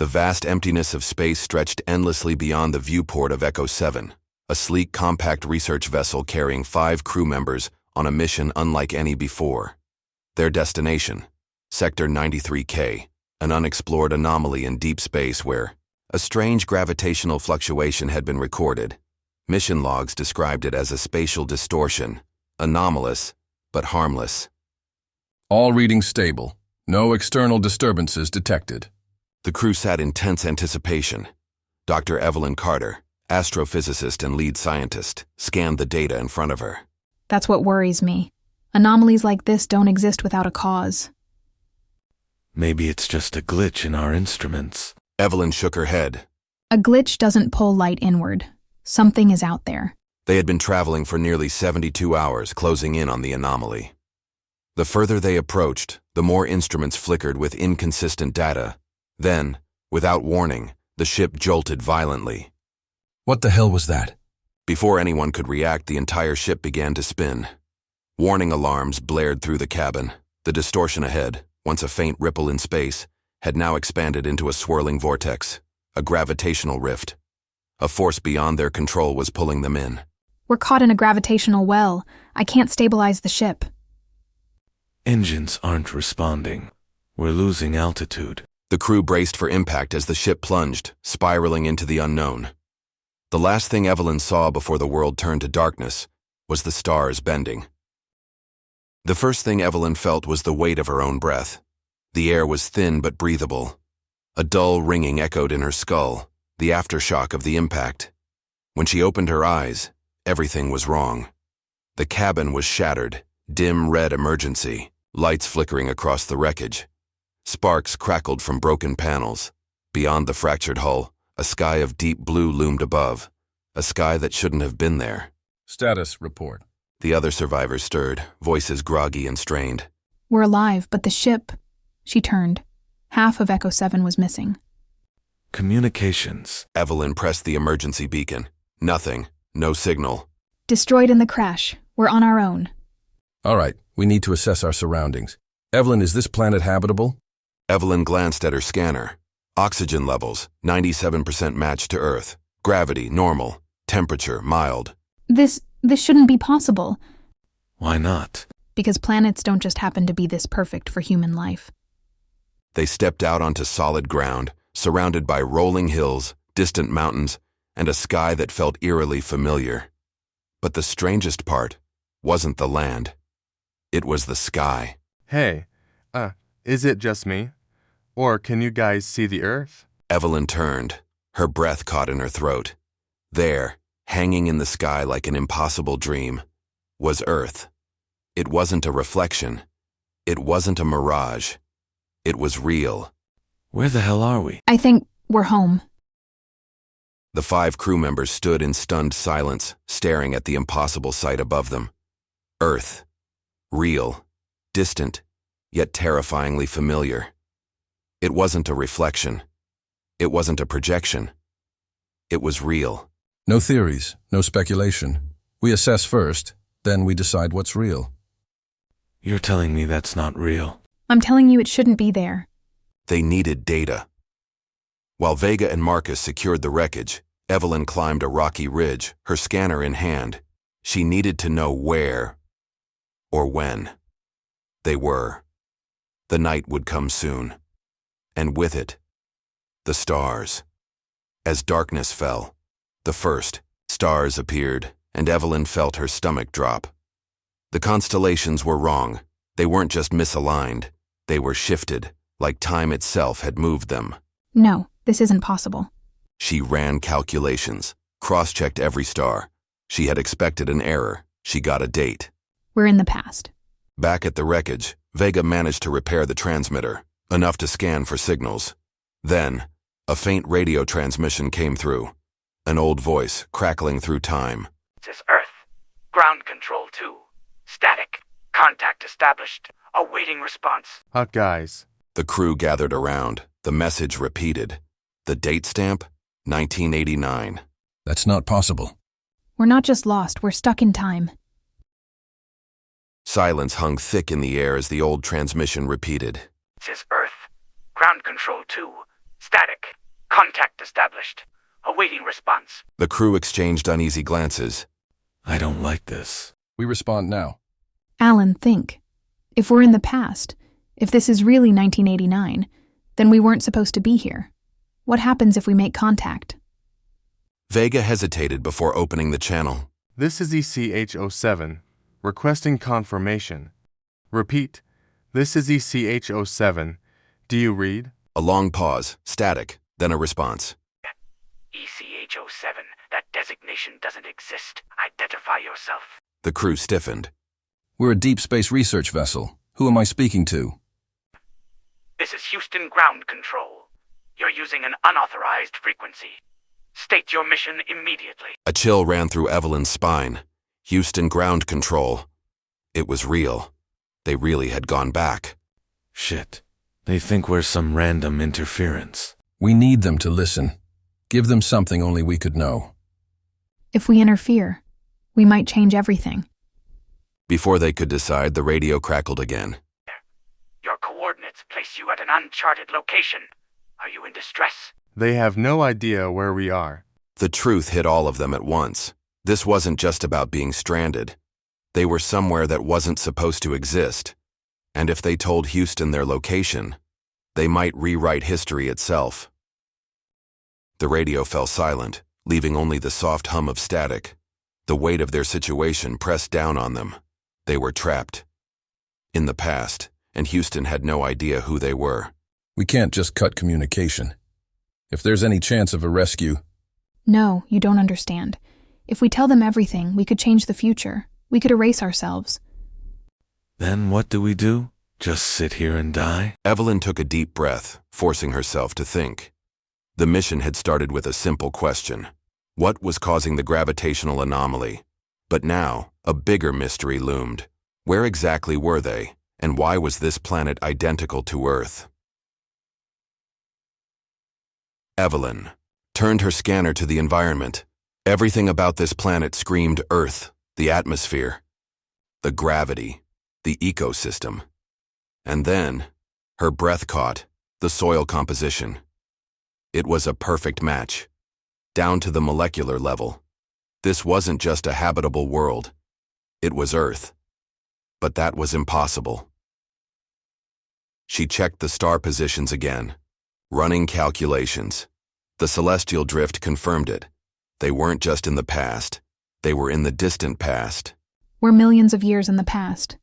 The vast emptiness of space stretched endlessly beyond the viewport of Echo 7, a sleek, compact research vessel carrying 5 crew members on a mission unlike any before. Their destination, Sector 93K, an unexplored anomaly in deep space where a strange gravitational fluctuation had been recorded. Mission logs described it as a spatial distortion, anomalous, but harmless. All readings stable. No external disturbances detected. The crew sat in tense anticipation. Dr. Evelyn Carter, astrophysicist and lead scientist, scanned the data in front of her. That's what worries me. Anomalies like this don't exist without a cause. Maybe it's just a glitch in our instruments. Evelyn shook her head. A glitch doesn't pull light inward. Something is out there. They had been traveling for nearly 72 hours, closing in on the anomaly. The further they approached, the more instruments flickered with inconsistent data. Then, without warning, the ship jolted violently. What the hell was that? Before anyone could react, the entire ship began to spin. Warning alarms blared through the cabin. The distortion ahead, once a faint ripple in space, had now expanded into a swirling vortex, a gravitational rift. A force beyond their control was pulling them in. We're caught in a gravitational well. I can't stabilize the ship. Engines aren't responding. We're losing altitude. The crew braced for impact as the ship plunged, spiraling into the unknown. The last thing Evelyn saw before the world turned to darkness was the stars bending. The first thing Evelyn felt was the weight of her own breath. The air was thin but breathable. A dull ringing echoed in her skull, the aftershock of the impact. When she opened her eyes, everything was wrong. The cabin was shattered, dim red emergency, lights flickering across the wreckage. Sparks crackled from broken panels. Beyond the fractured hull, a sky of deep blue loomed above, a sky that shouldn't have been there. Status report. The other survivors stirred, voices groggy and strained. We're alive, but the ship... She turned. Half of Echo 7 was missing. Communications. Evelyn pressed the emergency beacon. Nothing. No signal. Destroyed in the crash. We're on our own. All right, we need to assess our surroundings. Evelyn, is this planet habitable? Evelyn glanced at her scanner. Oxygen levels, 97% matched to Earth. Gravity, normal. Temperature, mild. This shouldn't be possible. Why not? Because planets don't just happen to be this perfect for human life. They stepped out onto solid ground, surrounded by rolling hills, distant mountains, and a sky that felt eerily familiar. But the strangest part wasn't the land. It was the sky. Hey, is it just me? Or can you guys see the Earth? Evelyn turned, her breath caught in her throat. There, hanging in the sky like an impossible dream, was Earth. It wasn't a reflection. It wasn't a mirage. It was real. Where the hell are we? I think we're home. The 5 crew members stood in stunned silence, staring at the impossible sight above them. Earth. Real. Distant, yet terrifyingly familiar. It wasn't a reflection. It wasn't a projection. It was real. No theories, no speculation. We assess first, then we decide what's real. You're telling me that's not real? I'm telling you it shouldn't be there. They needed data. While Vega and Marcus secured the wreckage, Evelyn climbed a rocky ridge, her scanner in hand. She needed to know where or when they were. The night would come soon. And with it, the stars. As darkness fell, the first stars appeared, and Evelyn felt her stomach drop. The constellations were wrong. They weren't just misaligned. They were shifted, like time itself had moved them. No, this isn't possible. She ran calculations, cross-checked every star. She had expected an error. She got a date. We're in the past. Back at the wreckage, Vega managed to repair the transmitter, enough to scan for signals. Then, a faint radio transmission came through. An old voice crackling through time. This is Earth. Ground control 2. Static. Contact established. Awaiting response. Guys. The crew gathered around. The message repeated. The date stamp? 1989. That's not possible. We're not just lost, we're stuck in time. Silence hung thick in the air as the old transmission repeated. This is Earth. Ground control 2. Static. Contact established. Awaiting response. The crew exchanged uneasy glances. I don't like this. We respond now. Alan, think. If we're in the past, if this is really 1989, then we weren't supposed to be here. What happens if we make contact? Vega hesitated before opening the channel. This is ECH-07, requesting confirmation. Repeat, this is ECH-07. Do you read? A long pause, static, then a response. ECH-07, that designation doesn't exist. Identify yourself. The crew stiffened. We're a deep space research vessel. Who am I speaking to? This is Houston Ground Control. You're using an unauthorized frequency. State your mission immediately. A chill ran through Evelyn's spine. Houston Ground Control. It was real. They really had gone back. Shit. They think we're some random interference. We need them to listen. Give them something only we could know. If we interfere, we might change everything. Before they could decide, the radio crackled again. Your coordinates place you at an uncharted location. Are you in distress? They have no idea where we are. The truth hit all of them at once. This wasn't just about being stranded. They were somewhere that wasn't supposed to exist. And if they told Houston their location, they might rewrite history itself. The radio fell silent, leaving only the soft hum of static. The weight of their situation pressed down on them. They were trapped. In the past, and Houston had no idea who they were. We can't just cut communication. If there's any chance of a rescue... No, you don't understand. If we tell them everything, we could change the future. We could erase ourselves. Then what do we do? Just sit here and die? Evelyn took a deep breath, forcing herself to think. The mission had started with a simple question. What was causing the gravitational anomaly? But now, a bigger mystery loomed. Where exactly were they, and why was this planet identical to Earth? Evelyn turned her scanner to the environment. Everything about this planet screamed Earth, the atmosphere, the gravity, the ecosystem. And then, her breath caught, the soil composition. It was a perfect match, down to the molecular level. This wasn't just a habitable world. It was Earth. But that was impossible. She checked the star positions again, running calculations. The celestial drift confirmed it. They weren't just in the past. They were in the distant past. We're millions of years in the past.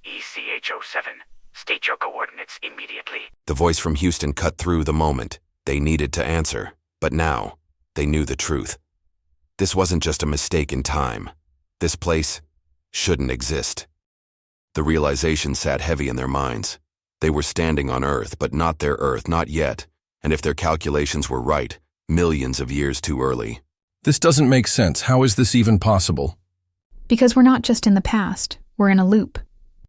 ECH-07, state your coordinates immediately. The voice from Houston cut through the moment. They needed to answer, but now, they knew the truth. This wasn't just a mistake in time. This place shouldn't exist. The realization sat heavy in their minds. They were standing on Earth, but not their Earth, not yet. And if their calculations were right, millions of years too early. This doesn't make sense. How is this even possible? Because we're not just in the past, we're in a loop.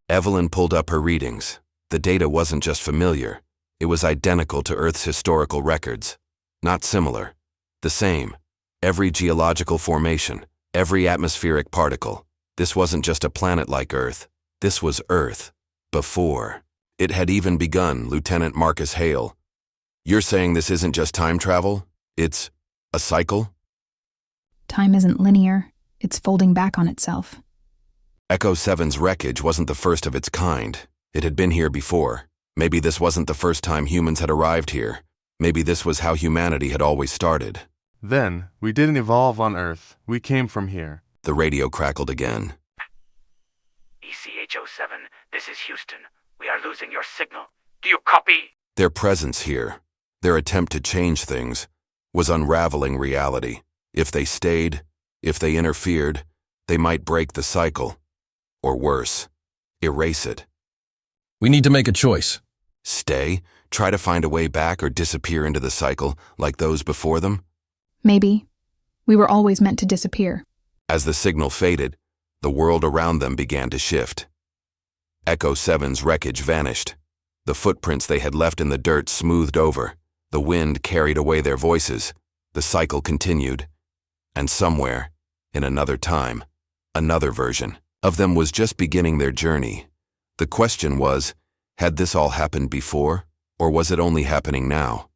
Evelyn pulled up her readings. The data wasn't just familiar. It was identical to Earth's historical records. Not similar. The same. Every geological formation, every atmospheric particle. This wasn't just a planet like Earth. This was Earth. Before. It had even begun, Lieutenant Marcus Hale. You're saying this isn't just time travel? It's a cycle? Time isn't linear. It's folding back on itself. Echo 7's wreckage wasn't the first of its kind. It had been here before. Maybe this wasn't the first time humans had arrived here. Maybe this was how humanity had always started. Then, we didn't evolve on Earth. We came from here. The radio crackled again. ECH-07, this is Houston. We are losing your signal. Do you copy? Their presence here, their attempt to change things, was unraveling reality. If they stayed, if they interfered, they might break the cycle. Or worse, erase it. We need to make a choice. Stay, try to find a way back, or disappear into the cycle like those before them? Maybe. We were always meant to disappear. As the signal faded, the world around them began to shift. Echo 7's wreckage vanished. The footprints they had left in the dirt smoothed over. The wind carried away their voices. The cycle continued. And somewhere, in another time, another version of them was just beginning their journey. The question was, had this all happened before, or was it only happening now?